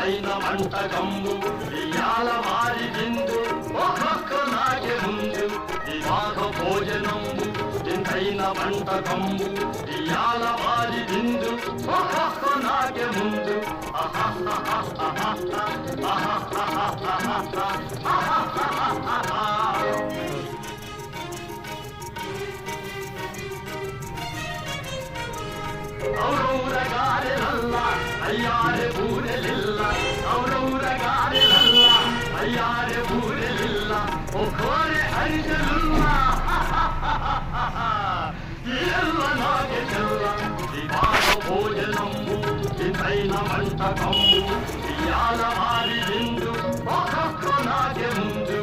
ఇంతైన మంట గమ్ము ఇయాల వారి విందు ఒక్కొక్క నాగే ముందు వివాహ భోజనంబు ఇంతైన మంట గమ్ము ఇయాల వారి విందు ఒక్కొక్క నాగే ముందు ఔరౌరగారెలల్ల అయ్యారె బూరెలిల్ల ఔరౌరగారెలల్ల అయ్యారె బూరెలిల్ల ఒక్కోరె అరిజలుల్ల ఇల్ల నాగే చెల్ల వివాహ భోజనంబు ఇంతైన మంట కమ్ము ఇయాల వారి విందు ఒక్కొక్క నాగే ముందు